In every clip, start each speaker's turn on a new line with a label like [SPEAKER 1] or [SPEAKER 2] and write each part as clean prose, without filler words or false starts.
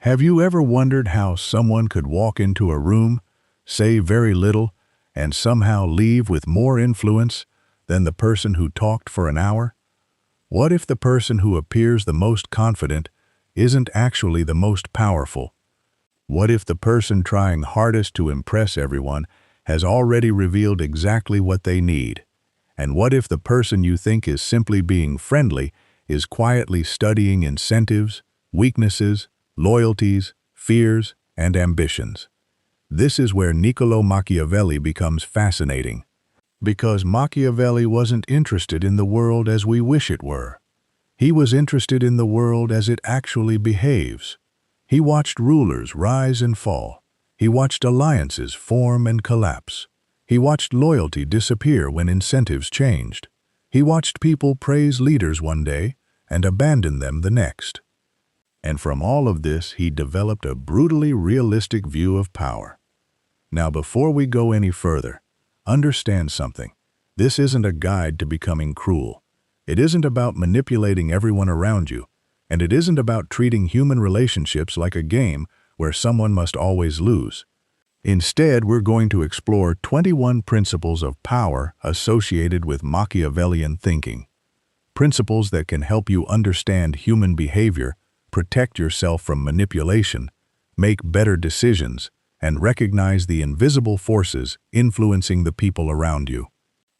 [SPEAKER 1] Have you ever wondered how someone could walk into a room, say very little, and somehow leave with more influence than the person who talked for an hour? What if the person who appears the most confident isn't actually the most powerful? What if the person trying hardest to impress everyone has already revealed exactly what they need? And what if the person you think is simply being friendly is quietly studying incentives, weaknesses, loyalties, fears, and ambitions? This is where Niccolo Machiavelli becomes fascinating, because Machiavelli wasn't interested in the world as we wish it were. He was interested in the world as it actually behaves. He watched rulers rise and fall. He watched alliances form and collapse. He watched loyalty disappear when incentives changed. He watched people praise leaders one day and abandon them the next. And from all of this, he developed a brutally realistic view of power. Now, before we go any further, understand something. This isn't a guide to becoming cruel. It isn't about manipulating everyone around you, and it isn't about treating human relationships like a game where someone must always lose. Instead, we're going to explore 21 principles of power associated with Machiavellian thinking. Principles that can help you understand human behavior, protect yourself from manipulation, make better decisions, and recognize the invisible forces influencing the people around you.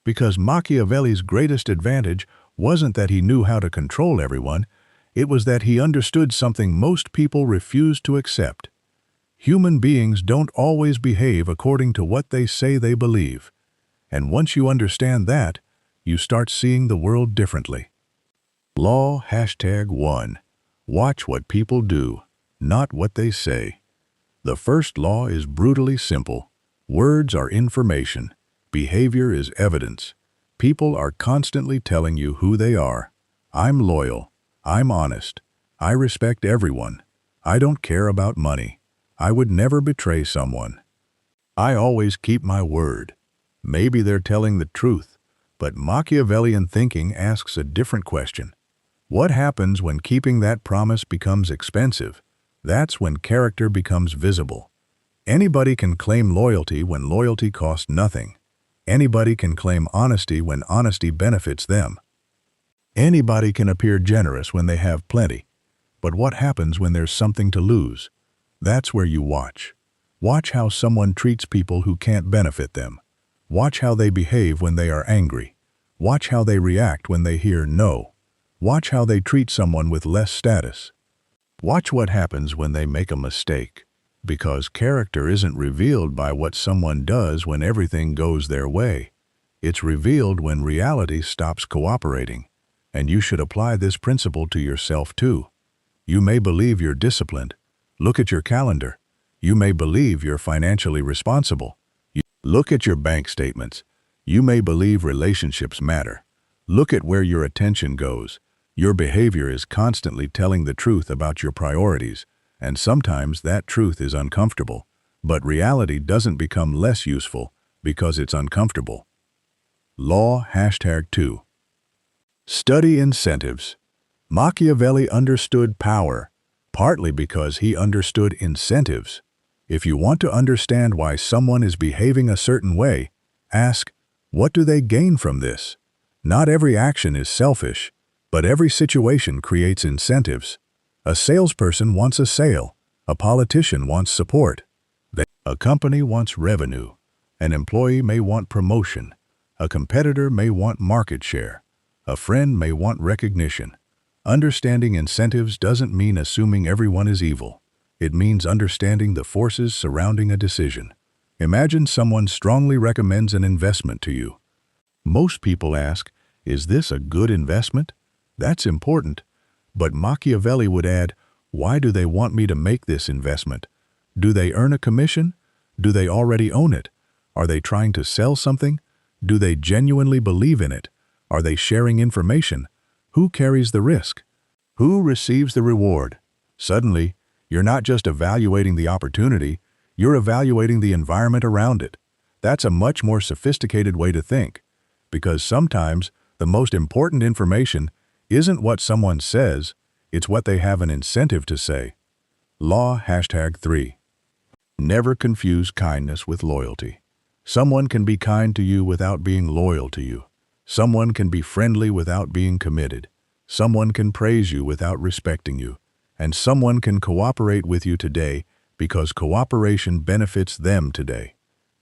[SPEAKER 1] Because Machiavelli's greatest advantage wasn't that he knew how to control everyone, it was that he understood something most people refuse to accept. Human beings don't always behave according to what they say they believe. And once you understand that, you start seeing the world differently. Law #1. Watch what people do, not what they say. The first law is brutally simple. Words are information. Behavior is evidence. People are constantly telling you who they are. I'm loyal. I'm honest. I respect everyone. I don't care about money. I would never betray someone. I always keep my word. Maybe they're telling the truth, but Machiavellian thinking asks a different question. What happens when keeping that promise becomes expensive? That's when character becomes visible. Anybody can claim loyalty when loyalty costs nothing. Anybody can claim honesty when honesty benefits them. Anybody can appear generous when they have plenty. But what happens when there's something to lose? That's where you watch. Watch how someone treats people who can't benefit them. Watch how they behave when they are angry. Watch how they react when they hear no. Watch how they treat someone with less status. Watch what happens when they make a mistake. Because character isn't revealed by what someone does when everything goes their way. It's revealed when reality stops cooperating. And you should apply this principle to yourself too. You may believe you're disciplined. Look at your calendar. You may believe you're financially responsible. Look at your bank statements. You may believe relationships matter. Look at where your attention goes. Your behavior is constantly telling the truth about your priorities, and sometimes that truth is uncomfortable. But reality doesn't become less useful because it's uncomfortable. Law #2. Study incentives. Machiavelli understood power, partly because he understood incentives. If you want to understand why someone is behaving a certain way, ask, what do they gain from this? Not every action is selfish, but every situation creates incentives. A salesperson wants a sale. A politician wants support. A company wants revenue. An employee may want promotion. A competitor may want market share. A friend may want recognition. Understanding incentives doesn't mean assuming everyone is evil. It means understanding the forces surrounding a decision. Imagine someone strongly recommends an investment to you. Most people ask, is this a good investment? That's important. But Machiavelli would add, why do they want me to make this investment? Do they earn a commission? Do they already own it? Are they trying to sell something? Do they genuinely believe in it? Are they sharing information? Who carries the risk? Who receives the reward? Suddenly, you're not just evaluating the opportunity, you're evaluating the environment around it. That's a much more sophisticated way to think, because sometimes the most important information isn't what someone says, it's what they have an incentive to say. Law #3. Never confuse kindness with loyalty. Someone can be kind to you without being loyal to you. Someone can be friendly without being committed. Someone can praise you without respecting you. And someone can cooperate with you today because cooperation benefits them today.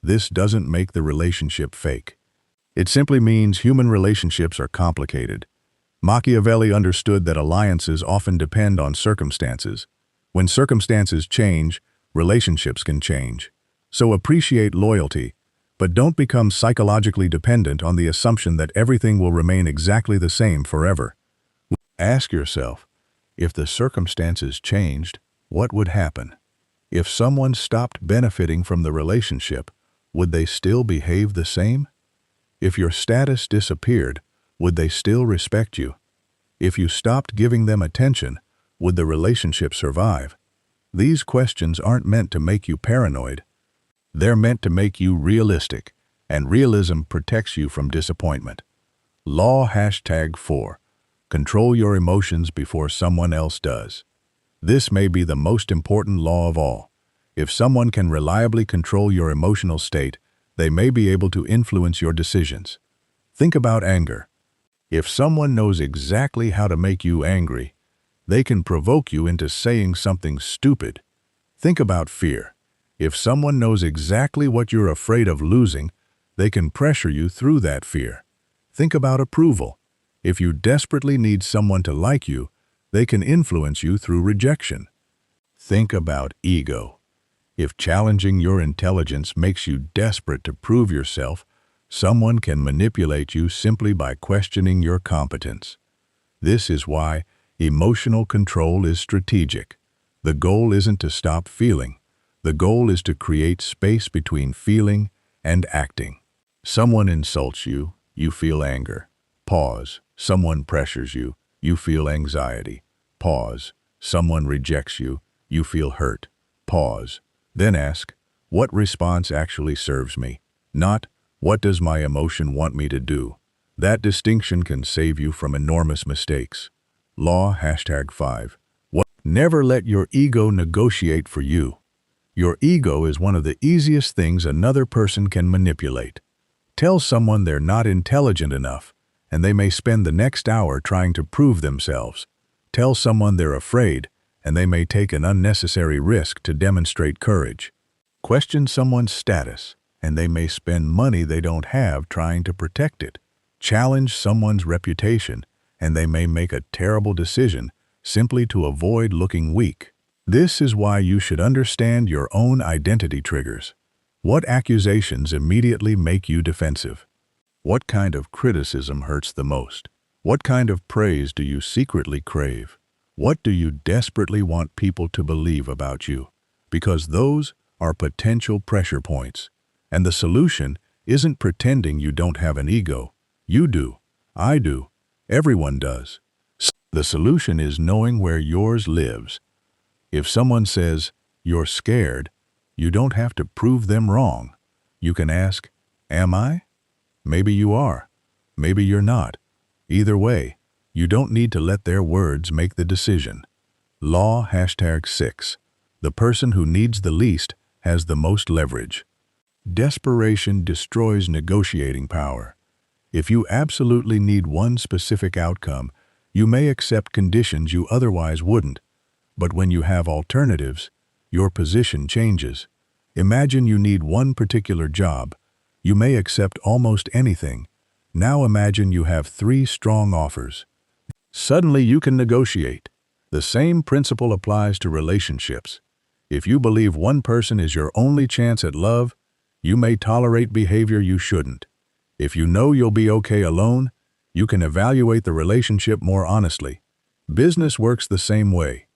[SPEAKER 1] This doesn't make the relationship fake. It simply means human relationships are complicated. Machiavelli understood that alliances often depend on circumstances. When circumstances change, relationships can change. So appreciate loyalty, but don't become psychologically dependent on the assumption that everything will remain exactly the same forever. Ask yourself, if the circumstances changed, what would happen? If someone stopped benefiting from the relationship, would they still behave the same? If your status disappeared, would they still respect you? If you stopped giving them attention, would the relationship survive? These questions aren't meant to make you paranoid. They're meant to make you realistic, and realism protects you from disappointment. Law #4. Control your emotions before someone else does. This may be the most important law of all. If someone can reliably control your emotional state, they may be able to influence your decisions. Think about anger. If someone knows exactly how to make you angry, they can provoke you into saying something stupid. Think about fear. If someone knows exactly what you're afraid of losing, they can pressure you through that fear. Think about approval. If you desperately need someone to like you, they can influence you through rejection. Think about ego. If challenging your intelligence makes you desperate to prove yourself, someone can manipulate you simply by questioning your competence. This is why emotional control is strategic. The goal isn't to stop feeling. The goal is to create space between feeling and acting. Someone insults you, you feel anger. Pause. Someone pressures you, you feel anxiety. Pause. Someone rejects you, you feel hurt. Pause. Then ask, what response actually serves me? Not, what does my emotion want me to do? That distinction can save you from enormous mistakes. Law #5. Never let your ego negotiate for you. Your ego is one of the easiest things another person can manipulate. Tell someone they're not intelligent enough, and they may spend the next hour trying to prove themselves. Tell someone they're afraid, and they may take an unnecessary risk to demonstrate courage. Question someone's status, and they may spend money they don't have trying to protect it. Challenge someone's reputation, and they may make a terrible decision simply to avoid looking weak. This is why you should understand your own identity triggers. What accusations immediately make you defensive? What kind of criticism hurts the most? What kind of praise do you secretly crave? What do you desperately want people to believe about you? Because those are potential pressure points. And the solution isn't pretending you don't have an ego. You do. I do. Everyone does. The solution is knowing where yours lives. If someone says, you're scared, you don't have to prove them wrong. You can ask, am I? Maybe you are. Maybe you're not. Either way, you don't need to let their words make the decision. Law #6. The person who needs the least has the most leverage. Desperation destroys negotiating power. If you absolutely need one specific outcome, you may accept conditions you otherwise wouldn't. But when you have alternatives, your position changes. Imagine you need one particular job. You may accept almost anything. Now imagine you have 3 strong offers. Suddenly you can negotiate. The same principle applies to relationships. If you believe one person is your only chance at love, you may tolerate behavior you shouldn't. If you know you'll be okay alone, you can evaluate the relationship more honestly. Business works the same way.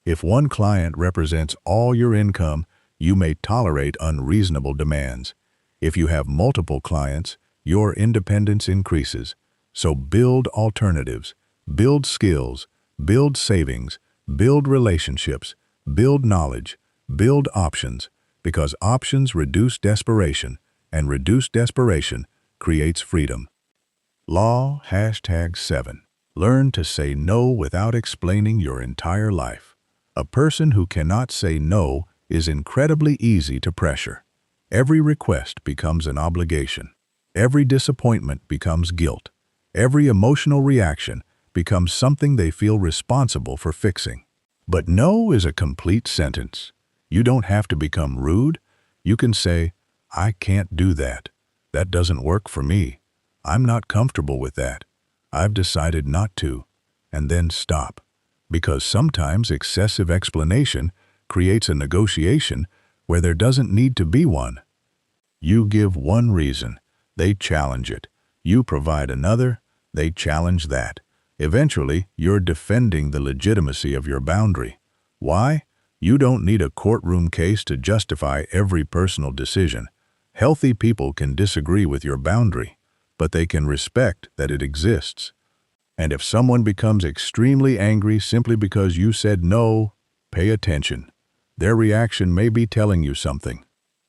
[SPEAKER 1] If one client represents all your income, you may tolerate unreasonable demands. If you have multiple clients, your independence increases. So build alternatives, build skills, build savings, build relationships, build knowledge, build options, because options reduce desperation, and reduced desperation creates freedom. Law #7. Learn to say no without explaining your entire life. A person who cannot say no is incredibly easy to pressure. Every request becomes an obligation. Every disappointment becomes guilt. Every emotional reaction becomes something they feel responsible for fixing. But no is a complete sentence. You don't have to become rude. You can say, "I can't do that. That doesn't work for me. I'm not comfortable with that. I've decided not to." And then stop. Because sometimes excessive explanation creates a negotiation where there doesn't need to be one. You give one reason, they challenge it. You provide another, they challenge that. Eventually, you're defending the legitimacy of your boundary. Why? You don't need a courtroom case to justify every personal decision. Healthy people can disagree with your boundary, but they can respect that it exists. And if someone becomes extremely angry simply because you said no, pay attention. Their reaction may be telling you something.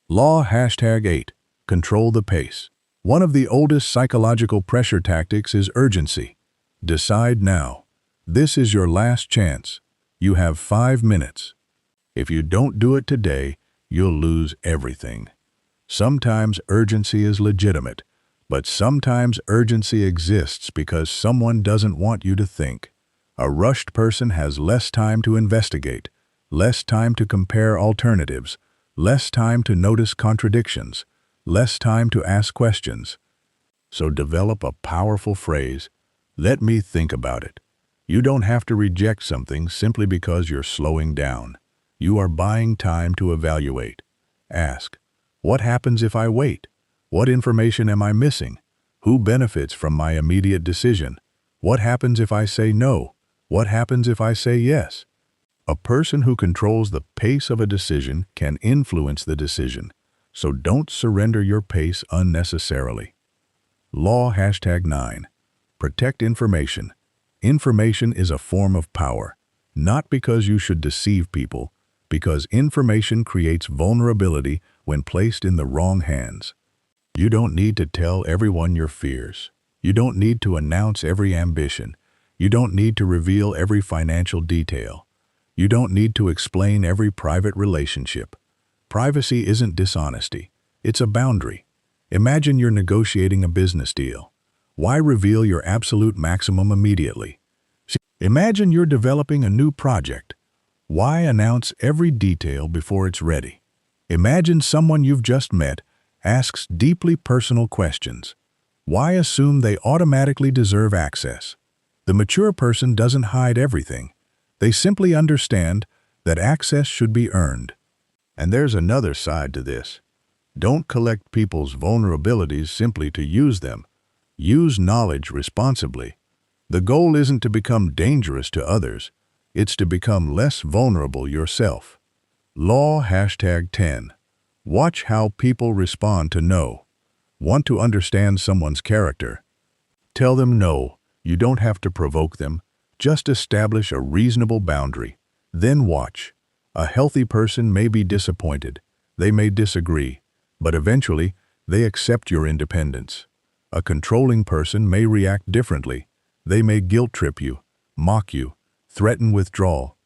[SPEAKER 1] Law #8. Control the pace. One of the oldest psychological pressure tactics is urgency. Decide now. This is your last chance. You have 5 minutes. If you don't do it today, you'll lose everything. Sometimes urgency is legitimate, but sometimes urgency exists because someone doesn't want you to think. A rushed person has less time to investigate, less time to compare alternatives, less time to notice contradictions, less time to ask questions. So develop a powerful phrase, "Let me think about it." You don't have to reject something simply because you're slowing down. You are buying time to evaluate. Ask, "What happens if I wait? What information am I missing? Who benefits from my immediate decision? What happens if I say no? What happens if I say yes?" A person who controls the pace of a decision can influence the decision, so don't surrender your pace unnecessarily. Law #9. Protect information. Information is a form of power, not because you should deceive people, because information creates vulnerability when placed in the wrong hands. You don't need to tell everyone your fears. You don't need to announce every ambition. You don't need to reveal every financial detail. You don't need to explain every private relationship. Privacy isn't dishonesty. It's a boundary. Imagine you're negotiating a business deal. Why reveal your absolute maximum immediately? Imagine you're developing a new project. Why announce every detail before it's ready? Imagine someone you've just met asks deeply personal questions. Why assume they automatically deserve access? The mature person doesn't hide everything. They simply understand that access should be earned. And there's another side to this. Don't collect people's vulnerabilities simply to use them. Use knowledge responsibly. The goal isn't to become dangerous to others. It's to become less vulnerable yourself. Law #10. Watch how people respond to no. Want to understand someone's character? Tell them no. You don't have to provoke them. Just establish a reasonable boundary. Then watch. A healthy person may be disappointed. They may disagree. But eventually, they accept your independence. A controlling person may react differently. They may guilt-trip you, mock you, threaten withdrawal,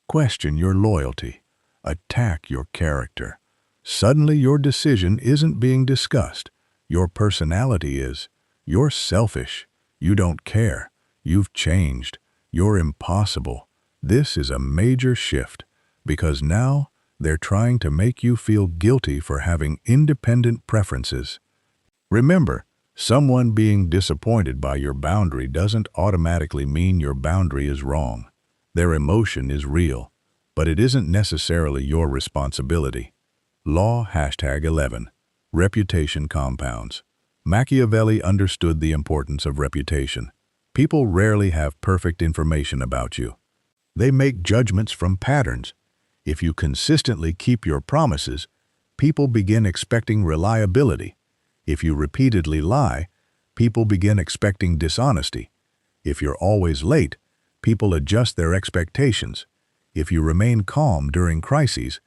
[SPEAKER 1] question your loyalty, attack your character. Suddenly, your decision isn't being discussed. Your personality is. You're selfish. You don't care. You've changed. You're impossible. This is a major shift because now they're trying to make you feel guilty for having independent preferences. Remember, someone being disappointed by your boundary doesn't automatically mean your boundary is wrong. Their emotion is real, but it isn't necessarily your responsibility. Law #11. Reputation compounds. Machiavelli understood the importance of reputation. People rarely have perfect information about you. They make judgments from patterns. If you consistently keep your promises, people begin expecting reliability. If you repeatedly lie, people begin expecting dishonesty. If you're always late, people adjust their expectations. If you remain calm during crises,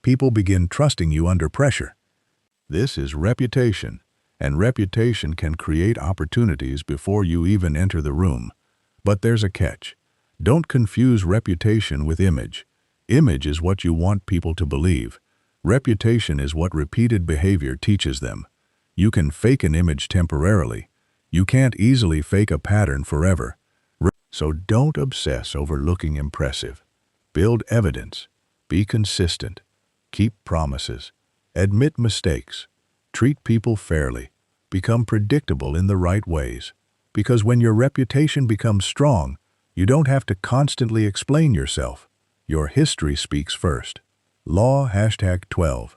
[SPEAKER 1] people begin trusting you under pressure. This is reputation, and reputation can create opportunities before you even enter the room. But there's a catch. Don't confuse reputation with image. Image is what you want people to believe. Reputation is what repeated behavior teaches them. You can fake an image temporarily. You can't easily fake a pattern forever. So don't obsess over looking impressive. Build evidence. Be consistent. Keep promises. Admit mistakes. Treat people fairly. Become predictable in the right ways. Because when your reputation becomes strong, you don't have to constantly explain yourself. Your history speaks first. Law #12.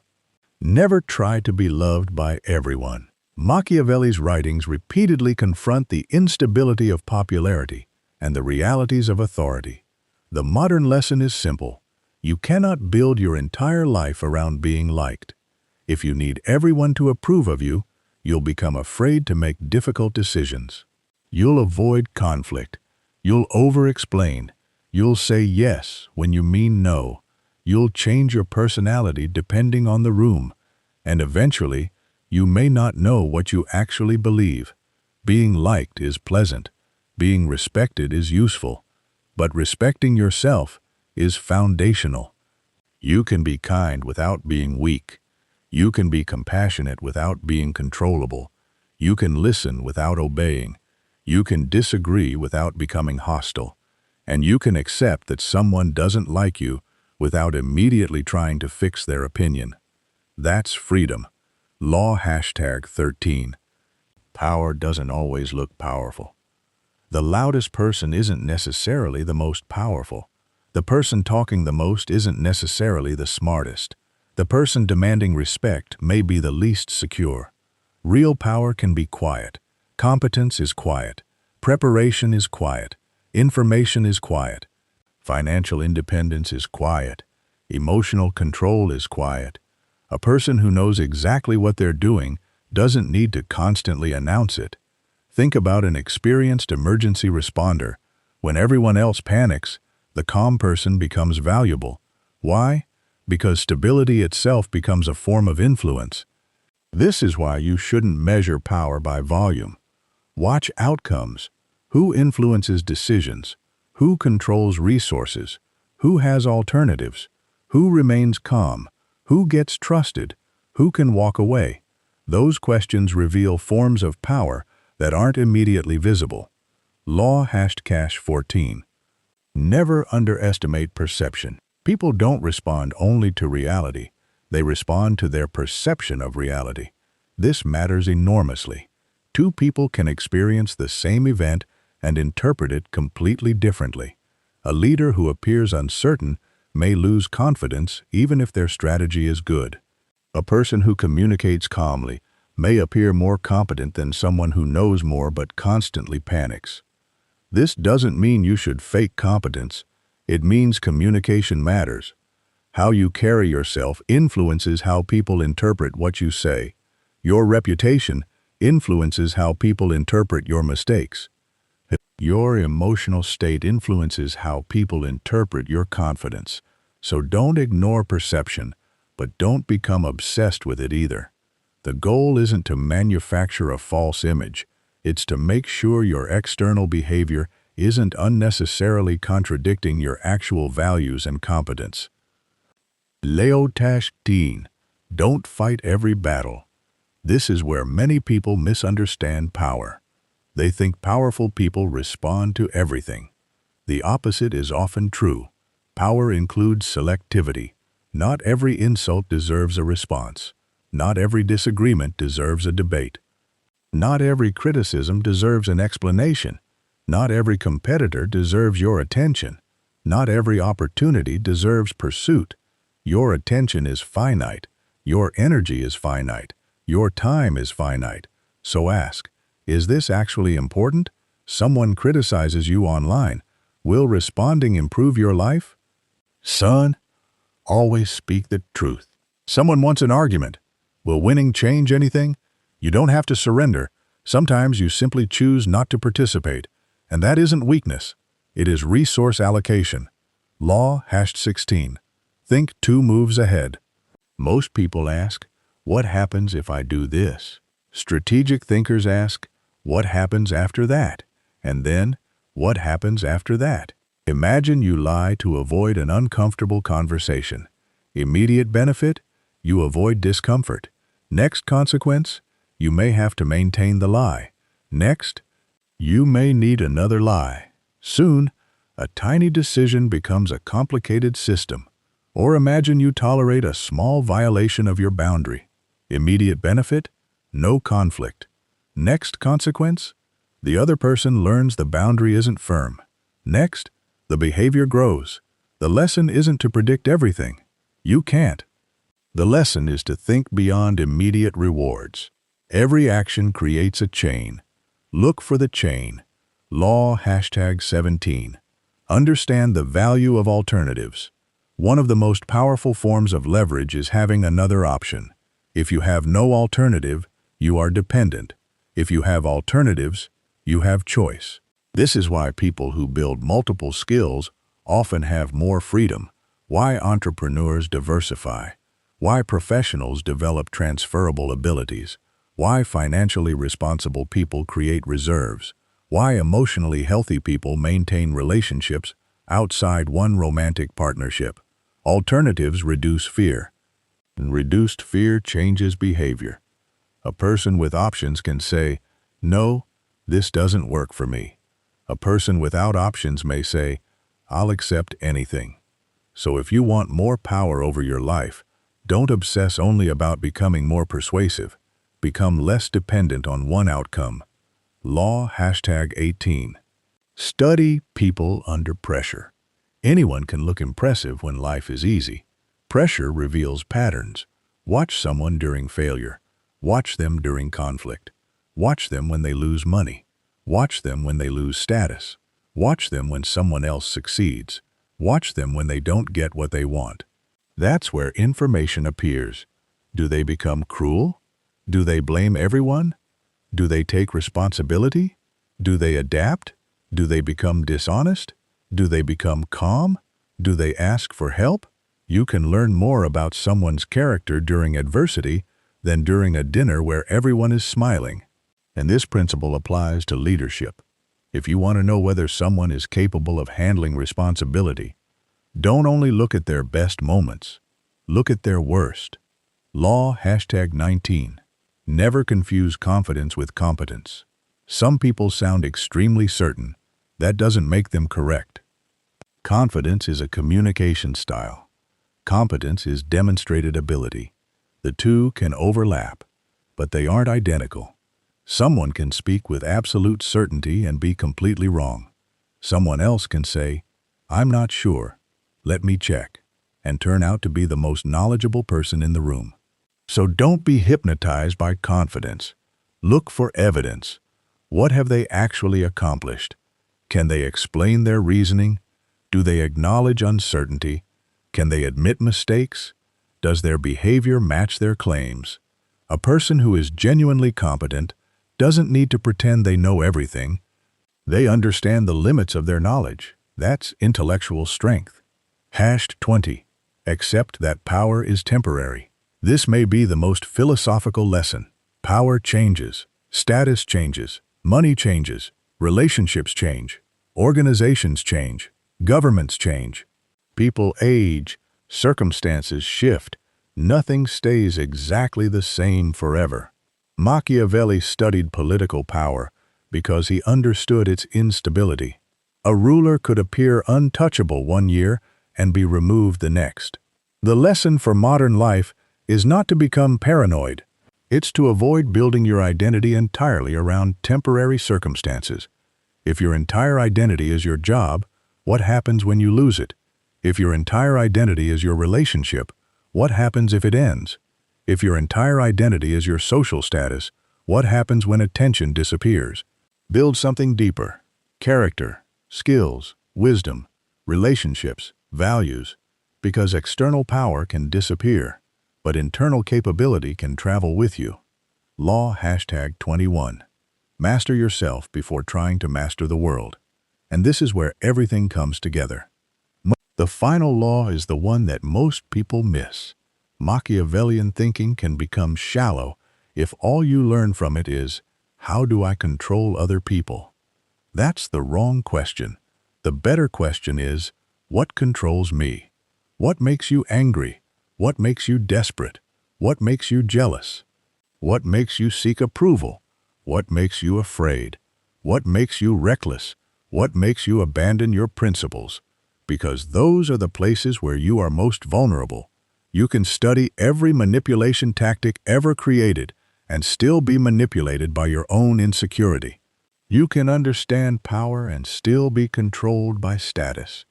[SPEAKER 1] Never try to be loved by everyone. Machiavelli's writings repeatedly confront the instability of popularity and the realities of authority. The modern lesson is simple. You cannot build your entire life around being liked. If you need everyone to approve of you, you'll become afraid to make difficult decisions. You'll avoid conflict. You'll over-explain. You'll say yes when you mean no. You'll change your personality depending on the room. And eventually, you may not know what you actually believe. Being liked is pleasant. Being respected is useful. But respecting yourself is foundational. You can be kind without being weak. You can be compassionate without being controllable. You can listen without obeying. You can disagree without becoming hostile. And you can accept that someone doesn't like you without immediately trying to fix their opinion. That's freedom. Law #13. Power doesn't always look powerful. The loudest person isn't necessarily the most powerful. The person talking the most isn't necessarily the smartest. The person demanding respect may be the least secure. Real power can be quiet. Competence is quiet. Preparation is quiet. Information is quiet. Financial independence is quiet. Emotional control is quiet. A person who knows exactly what they're doing doesn't need to constantly announce it. Think about an experienced emergency responder. When everyone else panics, the calm person becomes valuable. Why? Because stability itself becomes a form of influence. This is why you shouldn't measure power by volume. Watch outcomes. Who influences decisions? Who controls resources? Who has alternatives? Who remains calm? Who gets trusted? Who can walk away? Those questions reveal forms of power that aren't immediately visible. Law #14. Never underestimate perception. People don't respond only to reality. They respond to their perception of reality. This matters enormously. Two people can experience the same event and interpret it completely differently. A leader who appears uncertain may lose confidence even if their strategy is good. A person who communicates calmly may appear more competent than someone who knows more but constantly panics. This doesn't mean you should fake competence. It means communication matters. How you carry yourself influences how people interpret what you say. Your reputation influences how people interpret your mistakes. Your emotional state influences how people interpret your confidence. So don't ignore perception, but don't become obsessed with it either. The goal isn't to manufacture a false image. It's to make sure your external behavior isn't unnecessarily contradicting your actual values and competence. Loudest. Don't fight every battle. This is where many people misunderstand power. They think powerful people respond to everything. The opposite is often true. Power includes selectivity. Not every insult deserves a response. Not every disagreement deserves a debate. Not every criticism deserves an explanation. Not every competitor deserves your attention. Not every opportunity deserves pursuit. Your attention is finite. Your energy is finite. Your time is finite. So ask, is this actually important? Someone criticizes you online. Will responding improve your life? Son, always speak the truth. Someone wants an argument. Will winning change anything? You don't have to surrender. Sometimes you simply choose not to participate. And that isn't weakness. It is resource allocation. Law #16. Think 2 moves ahead. Most people ask, what happens if I do this? Strategic thinkers ask, what happens after that? And then, what happens after that? Imagine you lie to avoid an uncomfortable conversation. Immediate benefit? You avoid discomfort. Next consequence? You may have to maintain the lie. Next, you may need another lie. Soon, a tiny decision becomes a complicated system. Or imagine you tolerate a small violation of your boundary. Immediate benefit? No conflict. Next consequence? The other person learns the boundary isn't firm. Next, the behavior grows. The lesson isn't to predict everything. You can't. The lesson is to think beyond immediate rewards. Every action creates a chain. Look for the chain. Law #17. Understand the value of alternatives. One of the most powerful forms of leverage is having another option. If you have no alternative, you are dependent. If you have alternatives, you have choice. This is why people who build multiple skills often have more freedom, why entrepreneurs diversify, why professionals develop transferable abilities, why financially responsible people create reserves, why emotionally healthy people maintain relationships outside one romantic partnership. Alternatives reduce fear, and reduced fear changes behavior. A person with options can say, "No, this doesn't work for me." A person without options may say, "I'll accept anything." So if you want more power over your life, don't obsess only about becoming more persuasive. Become less dependent on one outcome. Law #18. Study people under pressure. Anyone can look impressive when life is easy. Pressure reveals patterns. Watch someone during failure. Watch them during conflict. Watch them when they lose money. Watch them when they lose status. Watch them when someone else succeeds. Watch them when they don't get what they want. That's where information appears. Do they become cruel? Do they blame everyone? Do they take responsibility? Do they adapt? Do they become dishonest? Do they become calm? Do they ask for help? You can learn more about someone's character during adversity than during a dinner where everyone is smiling. And this principle applies to leadership. If you want to know whether someone is capable of handling responsibility, don't only look at their best moments, look at their worst. Law #19. Never confuse confidence with competence. Some people sound extremely certain. That doesn't make them correct. Confidence is a communication style. Competence is demonstrated ability. The two can overlap, but they aren't identical. Someone can speak with absolute certainty and be completely wrong. Someone else can say, "I'm not sure. Let me check," and turn out to be the most knowledgeable person in the room. So don't be hypnotized by confidence. Look for evidence. What have they actually accomplished? Can they explain their reasoning? Do they acknowledge uncertainty? Can they admit mistakes? Does their behavior match their claims? A person who is genuinely competent doesn't need to pretend they know everything. They understand the limits of their knowledge. That's intellectual strength. #20. Accept that power is temporary. This may be the most philosophical lesson. Power changes, status changes, money changes, relationships change, organizations change, governments change. People age, circumstances shift. Nothing stays exactly the same forever. Machiavelli studied political power because he understood its instability. A ruler could appear untouchable one year and be removed the next. The lesson for modern life is not to become paranoid. It's to avoid building your identity entirely around temporary circumstances. If your entire identity is your job, what happens when you lose it? If your entire identity is your relationship, what happens if it ends? If your entire identity is your social status, what happens when attention disappears? Build something deeper. Character, skills, wisdom, relationships, values. Because external power can disappear, but internal capability can travel with you. Law #21. Master yourself before trying to master the world. And this is where everything comes together. The final law is the one that most people miss. Machiavellian thinking can become shallow if all you learn from it is, how do I control other people? That's the wrong question. The better question is, what controls me? What makes you angry? What makes you desperate? What makes you jealous? What makes you seek approval? What makes you afraid? What makes you reckless? What makes you abandon your principles? Because those are the places where you are most vulnerable. You can study every manipulation tactic ever created and still be manipulated by your own insecurity. You can understand power and still be controlled by status.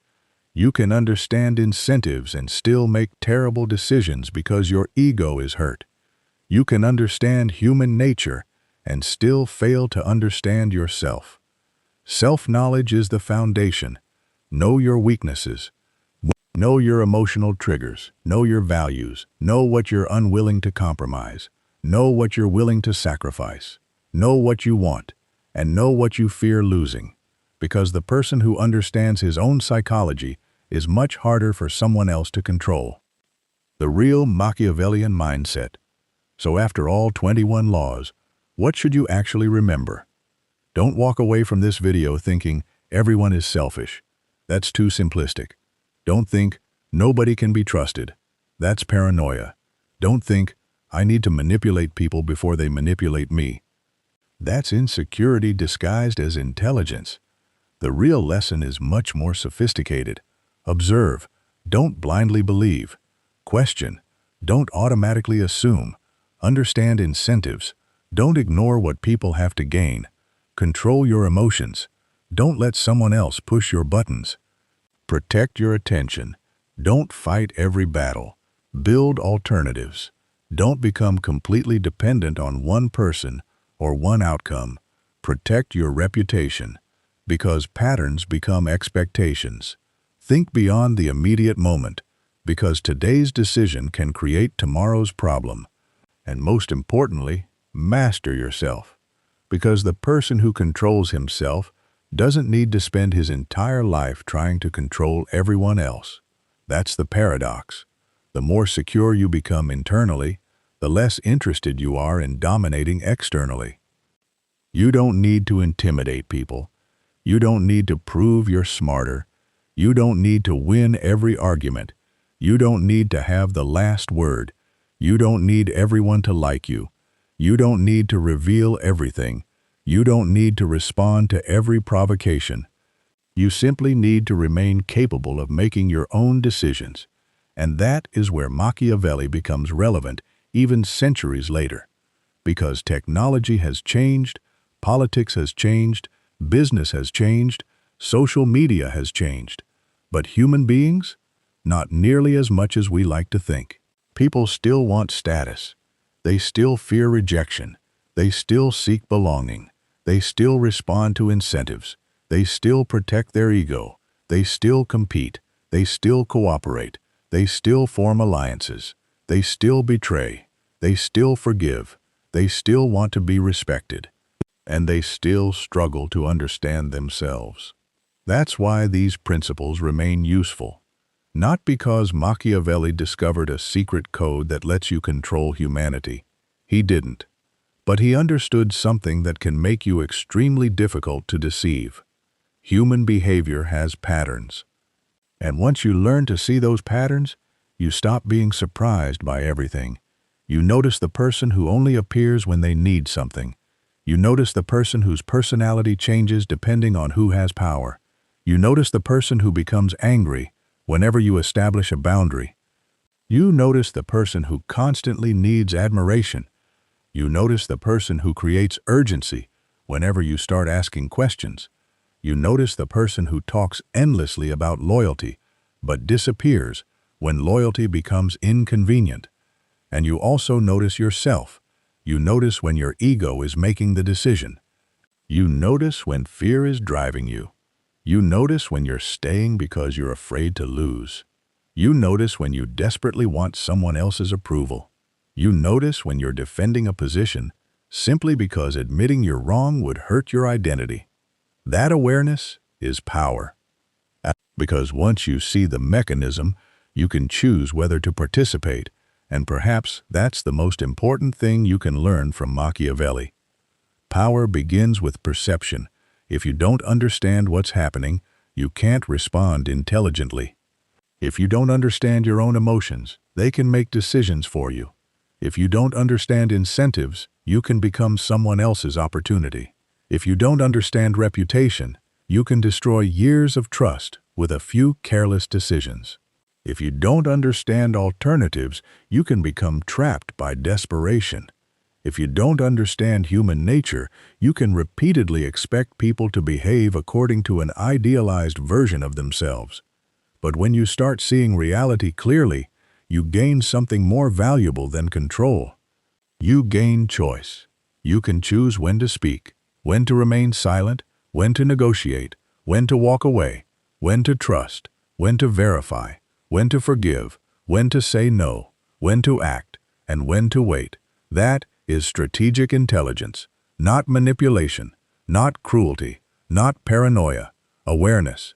[SPEAKER 1] You can understand incentives and still make terrible decisions because your ego is hurt. You can understand human nature and still fail to understand yourself. Self-knowledge is the foundation. Know your weaknesses. Know your emotional triggers. Know your values. Know what you're unwilling to compromise. Know what you're willing to sacrifice. Know what you want, and know what you fear losing. Because the person who understands his own psychology is much harder for someone else to control. The real Machiavellian mindset. So after all 21 laws, what should you actually remember? Don't walk away from this video thinking everyone is selfish. That's too simplistic. Don't think nobody can be trusted. That's paranoia. Don't think I need to manipulate people before they manipulate me. That's insecurity disguised as intelligence. The real lesson is much more sophisticated. Observe. Don't blindly believe. Question. Don't automatically assume. Understand incentives. Don't ignore what people have to gain. Control your emotions. Don't let someone else push your buttons. Protect your attention. Don't fight every battle. Build alternatives. Don't become completely dependent on one person or one outcome. Protect your reputation, because patterns become expectations. Think beyond the immediate moment, because today's decision can create tomorrow's problem. And most importantly, master yourself, because the person who controls himself doesn't need to spend his entire life trying to control everyone else. That's the paradox. The more secure you become internally, the less interested you are in dominating externally. You don't need to intimidate people. You don't need to prove you're smarter. You don't need to win every argument. You don't need to have the last word. You don't need everyone to like you. You don't need to reveal everything. You don't need to respond to every provocation. You simply need to remain capable of making your own decisions. And that is where Machiavelli becomes relevant even centuries later. Because technology has changed, politics has changed, business has changed, social media has changed. But human beings? Not nearly as much as we like to think. People still want status. They still fear rejection. They still seek belonging. They still respond to incentives. They still protect their ego. They still compete. They still cooperate. They still form alliances. They still betray. They still forgive. They still want to be respected. And they still struggle to understand themselves. That's why these principles remain useful. Not because Machiavelli discovered a secret code that lets you control humanity. He didn't. But he understood something that can make you extremely difficult to deceive. Human behavior has patterns. And once you learn to see those patterns, you stop being surprised by everything. You notice the person who only appears when they need something. You notice the person whose personality changes depending on who has power. You notice the person who becomes angry whenever you establish a boundary. You notice the person who constantly needs admiration. You notice the person who creates urgency whenever you start asking questions. You notice the person who talks endlessly about loyalty, but disappears when loyalty becomes inconvenient. And you also notice yourself. You notice when your ego is making the decision. You notice when fear is driving you. You notice when you're staying because you're afraid to lose. You notice when you desperately want someone else's approval. You notice when you're defending a position simply because admitting you're wrong would hurt your identity. That awareness is power. Because once you see the mechanism, you can choose whether to participate, and perhaps that's the most important thing you can learn from Machiavelli. Power begins with perception. If you don't understand what's happening, you can't respond intelligently. If you don't understand your own emotions, they can make decisions for you. If you don't understand incentives, you can become someone else's opportunity. If you don't understand reputation, you can destroy years of trust with a few careless decisions. If you don't understand alternatives, you can become trapped by desperation. If you don't understand human nature, you can repeatedly expect people to behave according to an idealized version of themselves. But when you start seeing reality clearly, you gain something more valuable than control. You gain choice. You can choose when to speak, when to remain silent, when to negotiate, when to walk away, when to trust, when to verify, when to forgive, when to say no, when to act, and when to wait. That is strategic intelligence, not manipulation, not cruelty, not paranoia, awareness.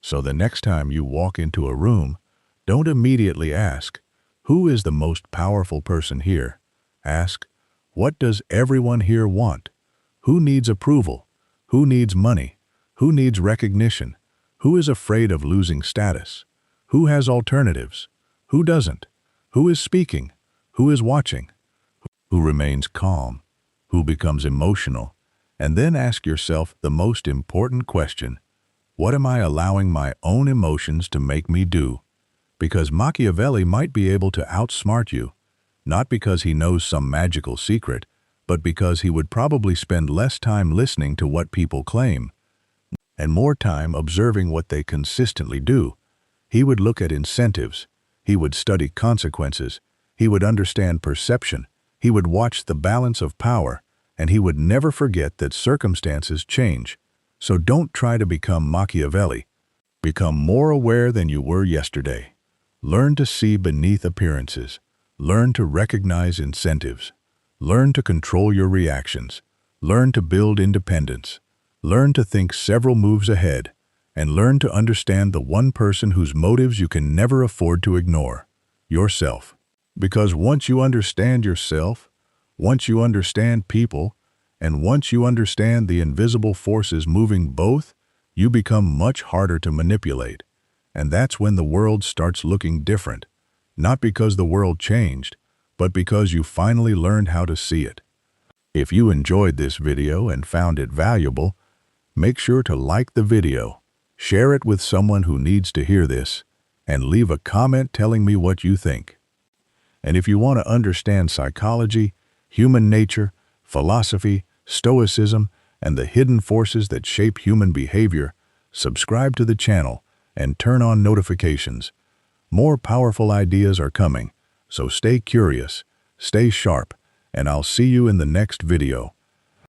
[SPEAKER 1] So the next time you walk into a room, don't immediately ask, "Who is the most powerful person here?" Ask, "What does everyone here want? Who needs approval? Who needs money? Who needs recognition? Who is afraid of losing status? Who has alternatives? Who doesn't? Who is speaking? Who is watching? Who remains calm? Who becomes emotional?" And then ask yourself the most important question: what am I allowing my own emotions to make me do? Because Machiavelli might be able to outsmart you, not because he knows some magical secret, but because he would probably spend less time listening to what people claim and more time observing what they consistently do. He would look at incentives. He would study consequences. He would understand perception. He would watch the balance of power, and he would never forget that circumstances change. So don't try to become Machiavelli. Become more aware than you were yesterday. Learn to see beneath appearances. Learn to recognize incentives. Learn to control your reactions. Learn to build independence. Learn to think several moves ahead. And learn to understand the one person whose motives you can never afford to ignore: yourself. Because once you understand yourself, once you understand people, and once you understand the invisible forces moving both, you become much harder to manipulate. And that's when the world starts looking different. Not because the world changed, but because you finally learned how to see it. If you enjoyed this video and found it valuable, make sure to like the video, share it with someone who needs to hear this, and leave a comment telling me what you think. And if you want to understand psychology, human nature, philosophy, Stoicism, and the hidden forces that shape human behavior, subscribe to the channel and turn on notifications. More powerful ideas are coming, so stay curious, stay sharp, and I'll see you in the next video.